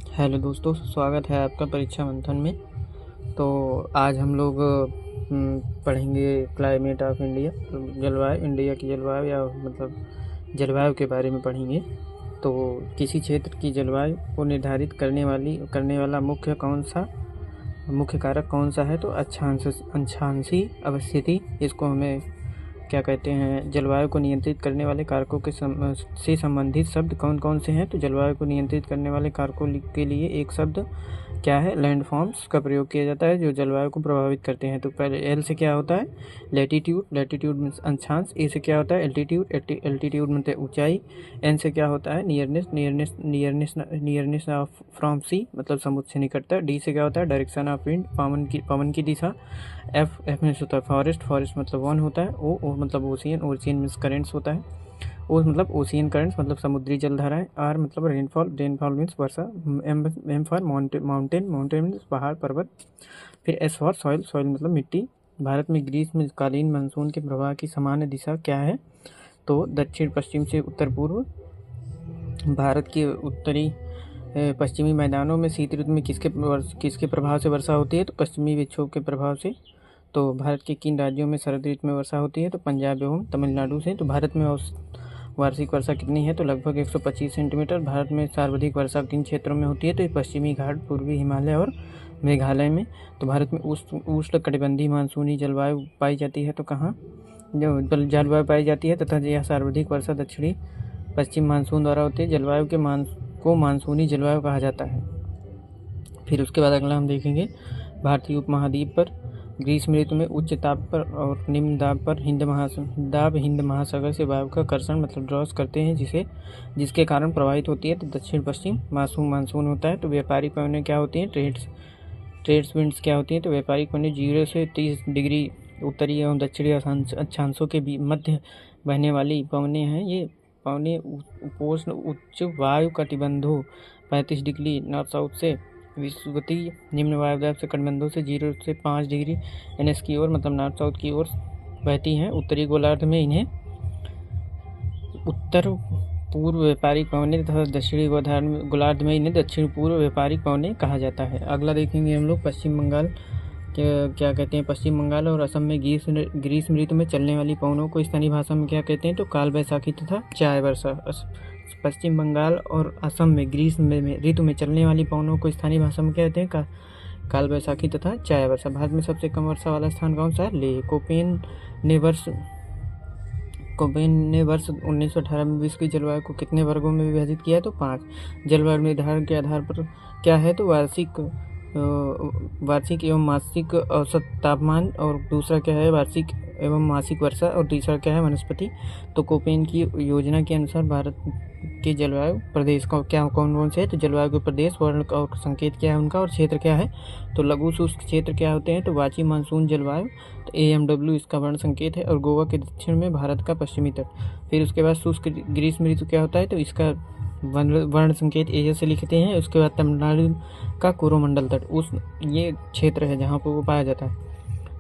Hello दोस्तों, स्वागत है आपका परीक्षा मंथन में। तो आज हम लोग पढ़ेंगे क्लाइमेट ऑफ इंडिया, जलवायु, इंडिया की जलवायु या जलवायु के बारे में पढ़ेंगे। तो किसी क्षेत्र की जलवायु को निर्धारित करने वाला मुख्य कारक कौन सा है? तो अक्षांशीय अवस्थिति, इसको हमें क्या कहते हैं? जलवायु को नियंत्रित करने वाले कारकों से संबंधित शब्द कौन कौन से हैं? तो जलवायु को नियंत्रित करने वाले कारकों के लिए एक शब्द क्या है? लैंडफॉर्म्स का प्रयोग किया जाता है, जो जलवायु को प्रभावित करते हैं। तो पहले एल से क्या होता है? लैटिट्यूड, लैटिट्यूड मीन्स अक्षांश। ए से क्या होता है? एल्टीट्यूड, एल्टीट्यूड मतलब ऊंचाई। एन से क्या होता है? नियरनेस, नियरनेस ऑफ फ्रॉम सी मतलब समुद्र से निकटता। डी से क्या होता है? डायरेक्शन ऑफ विंड, पवन की दिशा। एफ मीन्स होता है फॉरेस्ट, फॉरेस्ट मतलब वन होता है। ओ मतलब ओशियन, ओशियन मीन्स करेंट्स होता है। ओ मतलब ओशियन करेंट्स मतलब समुद्री जलधाराएं। आर मतलब रेनफॉल, रेनफॉल मीन्स वर्षा। M for mountain, mountain means पहाड़ पर्वत। फिर एस फॉर सॉइल, सॉइल मतलब मिट्टी। भारत में ग्रीष्मकालीन मानसून के प्रवाह की सामान्य दिशा क्या है? तो दक्षिण पश्चिम से उत्तर पूर्व। भारत के उत्तरी पश्चिमी मैदानों में शीत ऋतु में किसके प्रभाव से वर्षा होती है? तो पश्चिमी विक्षोभ के प्रभाव से। तो भारत के किन राज्यों में शरद ऋतु में वर्षा होती है? तो पंजाब एवं तमिलनाडु से। तो भारत में वार्षिक वर्षा कितनी है? तो लगभग 125 सेंटीमीटर। भारत में सर्वाधिक वर्षा किन क्षेत्रों में होती है? तो पश्चिमी घाट, पूर्वी हिमालय और मेघालय में। तो भारत में उष्णकटिबंधीय मानसूनी जलवायु पाई जाती है। तो कहाँ जो जलवायु पाई जाती है तथा यह सर्वाधिक वर्षा दक्षिणी पश्चिम मानसून द्वारा होती है। जलवायु को मानसूनी जलवायु कहा जाता है। फिर उसके बाद अगला हम देखेंगे, भारतीय उपमहाद्वीप पर ग्रीष्म ऋतु में उच्च ताप पर और निम्न दाब पर हिंद महासागर से वायु का कर्षण मतलब ड्रॉस करते हैं, जिसके कारण प्रभावित होती है। तो दक्षिण पश्चिम मानसून होता है। तो व्यापारिक पवनें क्या होती हैं? ट्रेड्स विंड्स क्या होती हैं? तो व्यापारिक पवनें 0 से 30 डिग्री उत्तरी एवं दक्षिणी अक्षांशों के मध्य बहने वाली पवनें हैं। ये पवनें उपोष्ण उच्च वायु कटिबंधों 35 डिग्री नॉर्थ साउथ से विषुवतीय निम्न वायुदाब से कटिबंधों से 0 से 5 डिग्री एनएस की ओर मतलब नॉर्थ साउथ की ओर बहती हैं। उत्तरी गोलार्ध में इन्हें उत्तर पूर्व व्यापारिक पवनें तथा दक्षिणी गोलार्ध में इन्हें दक्षिण पूर्व व्यापारिक पवनें कहा जाता है। अगला देखेंगे हम लोग पश्चिम बंगाल, क्या कहते हैं? पश्चिम बंगाल और असम में ग्रीष्म ऋतु में चलने वाली पवनों को स्थानीय भाषा में क्या कहते हैं? तो काल बैसाखी तथा चाय वर्षा। पश्चिम बंगाल और असम में ग्रीष्म ऋतु में चलने वाली पवनों को स्थानीय भाषा में क्या कहते हैं? काल बैसाखी तथा चाय वर्षा। भारत में सबसे कम वर्षा वाला स्थान कौन सा है? लेह। कोपेन ने वर्ष 1918 में विश्व की जलवायु को कितने वर्गों में विभाजित किया है? तो 5। जलवायु निर्धारण के आधार पर क्या है? तो वार्षिक एवं मासिक औसत तापमान, और दूसरा क्या है? वार्षिक एवं मासिक वर्षा, और तीसरा क्या है? वनस्पति। तो कोपेन की योजना के अनुसार भारत के जलवायु प्रदेश का क्या कौन से है? तो जलवायु के प्रदेश, वर्ण और संकेत क्या है उनका, और क्षेत्र क्या है? तो लघु शुष्क क्षेत्र क्या होते हैं? तो वाची मानसून जलवायु, तो AMW इसका वर्ण संकेत है। और गोवा के दक्षिण में भारत का पश्चिमी तट। फिर उसके बाद शुष्क ग्रीष्म ऋतु क्या होता है? तो इसका वर्ण संकेत AS से लिखते हैं। उसके बाद तमिलनाडु का कोरोमंडल तट, ये क्षेत्र है जहाँ पर वो पाया जाता है।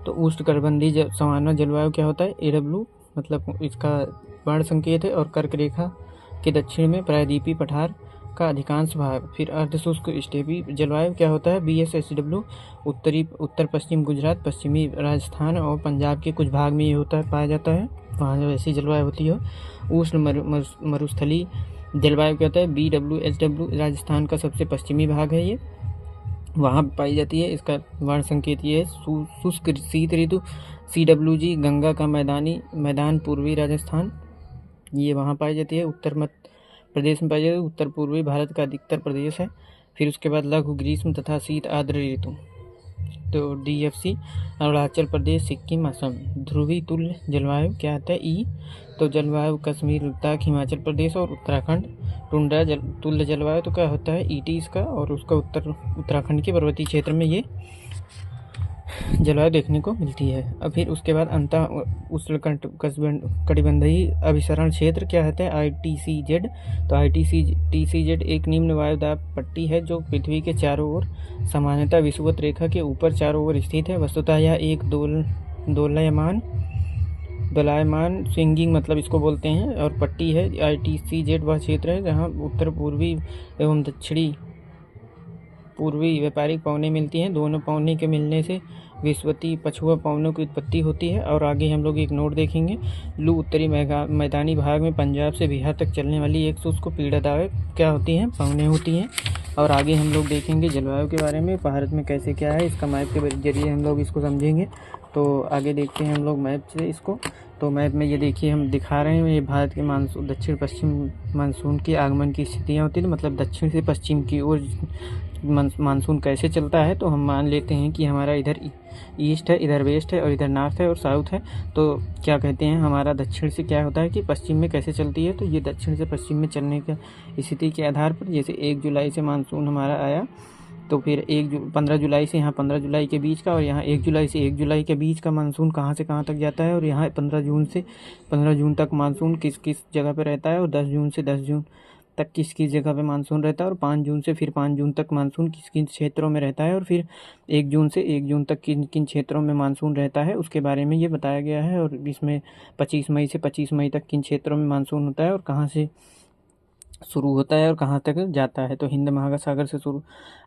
तो उष्णकटिबंधीय सामान्य जलवायु क्या होता है? AW मतलब इसका वर्ण संकेत है। और कर्क रेखा के दक्षिण में प्रायद्वीपीय पठार का अधिकांश भाग। फिर अर्धशुष्क स्टेपी जलवायु क्या होता है? BSHW उत्तर पश्चिम गुजरात, पश्चिमी राजस्थान और पंजाब के कुछ भाग में ये पाया जाता है, वहाँ जो ऐसी जलवायु होती है। उष्ण मरुस्थलीय जलवायु क्या होता है? BWHW राजस्थान का सबसे पश्चिमी भाग है, ये वहाँ पाई जाती है। इसका वर्ण संकेत ये है। शुष्क शीत ऋतु CWG गंगा का मैदान पूर्वी राजस्थान, ये वहाँ पाई जाती है। उत्तर मध्य प्रदेश में पाई जाती है, उत्तर पूर्वी भारत का अधिकतर प्रदेश है। फिर उसके बाद लघु ग्रीष्म तथा शीत आर्द्र ऋतु, तो DFC अरुणाचल प्रदेश, सिक्किम, असम। ध्रुवी तुल्य जलवायु क्या आता है? E। तो जलवायु कश्मीर, लद्दाख, हिमाचल प्रदेश और उत्तराखंड। टुंड्रा तुल्य जलवायु तो क्या होता है? ET इसका, और उसका उत्तराखंड के पर्वतीय क्षेत्र में ये जलवायु देखने को मिलती है। अब फिर उसके बाद अंतः उष्णकटिबंधीय अभिसरण क्षेत्र क्या होता है? ITCZ। तो ITCZ एक निम्न वायुदाब पट्टी है जो पृथ्वी के चारों ओर सामान्यतः विषुवत रेखा के ऊपर चारों ओर स्थित है। वस्तुतः यह एक दोलायमान स्विंगिंग मतलब इसको बोलते हैं और पट्टी है। ITCZ वह क्षेत्र है जहाँ उत्तर पूर्वी एवं दक्षिणी पूर्वी व्यापारिक पवनें मिलती हैं। दोनों पवने के मिलने से विषुवतीय पछुआ पवनों की उत्पत्ति होती है। और आगे हम लोग एक नोट देखेंगे, लू उत्तरी मैदानी भाग में पंजाब से बिहार तक चलने वाली एक शुष्क पीड़ादायक क्या होती हैं, पवनें होती हैं। और आगे हम लोग देखेंगे जलवायु के बारे में, भारत में कैसे क्या है, इसका मैप के जरिए हम लोग इसको समझेंगे। तो आगे देखते हैं हम लोग मैप से इसको। तो मैप में ये देखिए हम दिखा रहे हैं, ये भारत के मानसून दक्षिण पश्चिम मानसून के आगमन की स्थितियाँ होती हैं। मतलब दक्षिण से पश्चिम की ओर मानसून कैसे चलता है, तो हम मान लेते हैं कि हमारा इधर ईस्ट है, इधर वेस्ट है और इधर नॉर्थ है और साउथ है। तो क्या कहते हैं, हमारा दक्षिण से क्या होता है कि पश्चिम में कैसे चलती है, तो ये दक्षिण से पश्चिम में चलने का स्थिति के आधार पर, जैसे 1 जुलाई से मानसून हमारा आया, तो फिर 15 जुलाई से यहाँ 15 जुलाई के बीच का, और यहाँ 1 जुलाई से 1 जुलाई के बीच का मानसून कहाँ से कहाँ तक जाता है। और यहाँ 15 जून से 15 जून तक मानसून किस किस जगह पे रहता है, और 10 जून से 10 जून तक किस किस जगह पे मानसून रहता है, और 5 जून से फिर 5 जून तक मानसून किस किन क्षेत्रों में रहता है, और फिर 1 जून से 1 जून तक किन किन क्षेत्रों में मानसून रहता है, उसके बारे में ये बताया गया है। और इसमें 25 मई से 25 मई तक किन क्षेत्रों में मानसून होता है और कहाँ से शुरू होता है और कहाँ तक जाता है। तो हिंद महासागर से शुरू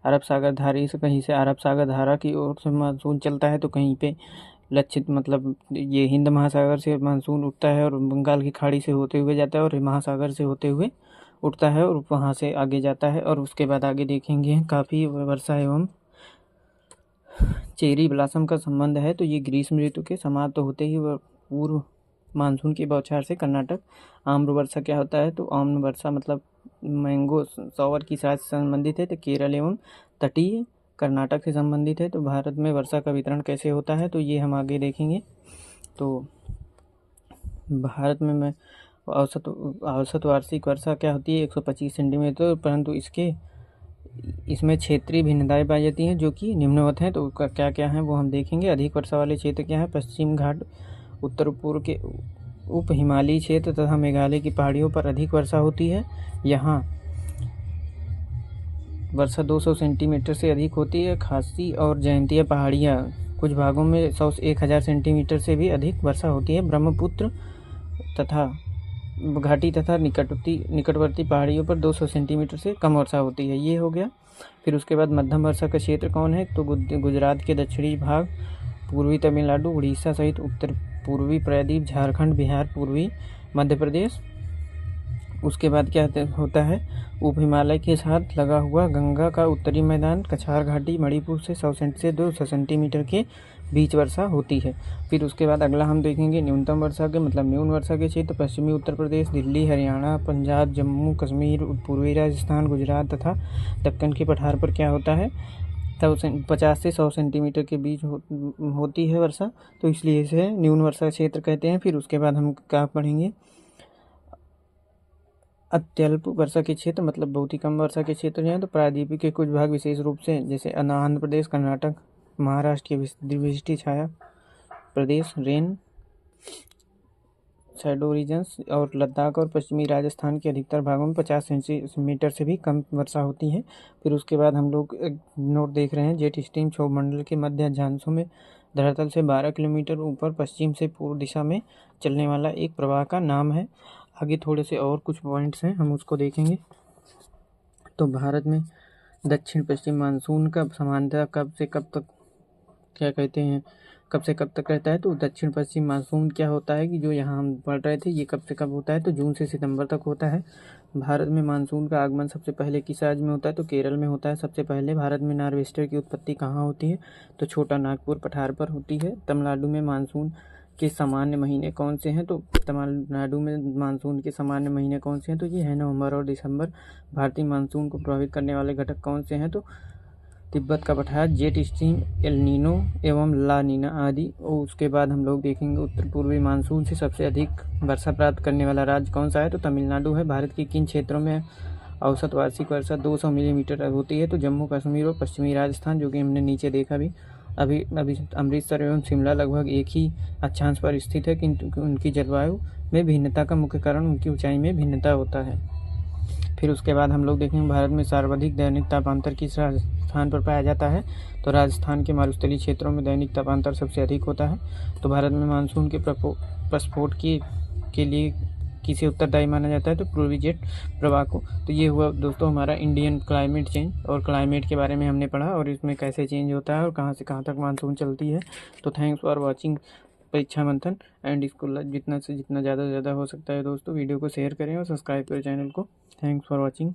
अरब सागर धारा से, कहीं से अरब सागर धारा की ओर से मानसून चलता है, तो कहीं पे लक्षित मतलब ये हिंद महासागर से मानसून उठता है और बंगाल की खाड़ी से होते हुए जाता है और महासागर से होते हुए उठता है और वहाँ से आगे जाता है। और उसके बाद आगे देखेंगे काफ़ी वर्षा एवं चेरी ब्लॉसम का संबंध है। तो ये ग्रीष्म ऋतु के समाप्त होते ही पूर्व मानसून की बौछार से कर्नाटक आम्र वर्षा क्या होता है, तो आम्र वर्षा मतलब मैंगो सॉवर के साथ संबंधित है। तो केरल एवं तटीय कर्नाटक से संबंधित है। तो भारत में वर्षा का वितरण कैसे होता है, तो ये हम आगे देखेंगे। तो भारत में औसत वार्षिक वर्षा क्या होती है, 125 सेंटीमीटर, परंतु इसमें क्षेत्रीय भिन्नताएं पाई जाती हैं जो कि निम्नवत हैं। तो क्या क्या है वो हम देखेंगे। अधिक वर्षा वाले क्षेत्र क्या है, पश्चिम घाट, उत्तर पूर्व के उप हिमालयी क्षेत्र तथा मेघालय की पहाड़ियों पर अधिक वर्षा होती है। यहाँ वर्षा 200 सेंटीमीटर से अधिक होती है। खासी और जयंतिया पहाड़ियाँ कुछ भागों में 100 से 1000 सेंटीमीटर से भी अधिक वर्षा होती है। ब्रह्मपुत्र तथा घाटी तथा निकटवर्ती पहाड़ियों पर 200 सेंटीमीटर से कम वर्षा होती है। ये हो गया। फिर उसके बाद मध्यम वर्षा का क्षेत्र कौन है, तो गुजरात के दक्षिणी भाग, पूर्वी तमिलनाडु, उड़ीसा सहित उत्तर पूर्वी प्रायद्वीप, झारखंड, बिहार, पूर्वी मध्य प्रदेश। उसके बाद क्या होता है, उप हिमालय के साथ लगा हुआ गंगा का उत्तरी मैदान, कछार घाटी, मणिपुर से 100 से 200 सेंटीमीटर के बीच वर्षा होती है। फिर उसके बाद अगला हम देखेंगे न्यूनतम वर्षा के मतलब न्यून वर्षा के क्षेत्र, पश्चिमी उत्तर प्रदेश, दिल्ली, हरियाणा, पंजाब, जम्मू कश्मीर, पूर्वी राजस्थान, गुजरात तथा दक्कन के पठार पर क्या होता है, 50 से 100 सेंटीमीटर के बीच होती है वर्षा। तो इसलिए इसे न्यून वर्षा क्षेत्र कहते हैं। फिर उसके बाद हम क्या पढ़ेंगे, अत्यल्प वर्षा के क्षेत्र मतलब बहुत ही कम वर्षा के क्षेत्र हैं। तो प्रायद्वीप के कुछ भाग विशेष रूप से जैसे आंध्र प्रदेश, कर्नाटक, महाराष्ट्र के वृष्टि छाया प्रदेश, रेन शैडो रीजन्स, और लद्दाख और पश्चिमी राजस्थान के अधिकतर भागों में 50 सेंटीमीटर से भी कम वर्षा होती है। फिर उसके बाद हम लोग नोट देख रहे हैं, जेट स्ट्रीम क्षोभमंडल के मध्य अक्षांशों में धरातल से 12 किलोमीटर ऊपर पश्चिम से पूर्व दिशा में चलने वाला एक प्रवाह का नाम है। आगे थोड़े से और कुछ पॉइंट्स हैं, हम उसको देखेंगे। तो भारत में दक्षिण पश्चिम मानसून का समानता कब से कब तक क्या कहते हैं, कब से कब तक रहता है, तो दक्षिण पश्चिम मानसून क्या होता है कि जो यहाँ हम पढ़ रहे थे, ये कब से कब होता है, तो जून से सितंबर तक होता है। भारत में मानसून का आगमन सबसे पहले किस राज्य में होता है, तो केरल में होता है सबसे पहले। भारत में नॉर्वेस्टर की उत्पत्ति कहाँ होती है, तो छोटा नागपुर पठार पर होती है। तमिलनाडु में मानसून के सामान्य महीने कौन से हैं, तो तमिलनाडु में मानसून के सामान्य महीने कौन से हैं, तो ये है नवंबर और दिसंबर। भारतीय मानसून को प्रभावित करने वाले घटक कौन से हैं, तो तिब्बत का पठार, जेट स्ट्रीम, एल नीनो एवं ला नीना आदि। और उसके बाद हम लोग देखेंगे उत्तर पूर्वी मानसून से सबसे अधिक वर्षा प्राप्त करने वाला राज्य कौन सा है, तो तमिलनाडु है। भारत के किन क्षेत्रों में औसत वार्षिक वर्षा 200 मिलीमीटर होती है, तो जम्मू कश्मीर और पश्चिमी राजस्थान, जो कि हमने नीचे देखा भी। अभी अमृतसर एवं शिमला लगभग एक ही अक्षांश पर स्थित है, किंतु उनकी जलवायु में भिन्नता का मुख्य कारण उनकी ऊंचाई में भिन्नता होता है। फिर उसके बाद हम लोग देखेंगे भारत में सर्वाधिक दैनिक तापांतर किस राजस्थान पर पाया जाता है, तो राजस्थान के मरुस्थलीय क्षेत्रों में दैनिक तापांतर सबसे अधिक होता है। तो भारत में मानसून के प्रस्फोट के लिए किसे उत्तरदायी माना जाता है, तो पूर्वी जेट प्रवाह को। तो ये हुआ दोस्तों हमारा इंडियन क्लाइमेट चेंज, और क्लाइमेट के बारे में हमने पढ़ा और इसमें कैसे चेंज होता है और कहाँ से कहाँ तक मानसून चलती है। तो थैंक्स फॉर वॉचिंग परीक्षा मंथन। एंड इसको जितना से जितना ज़्यादा से ज़्यादा हो सकता है दोस्तों वीडियो को शेयर करें और सब्सक्राइब करें चैनल को। Thanks for watching.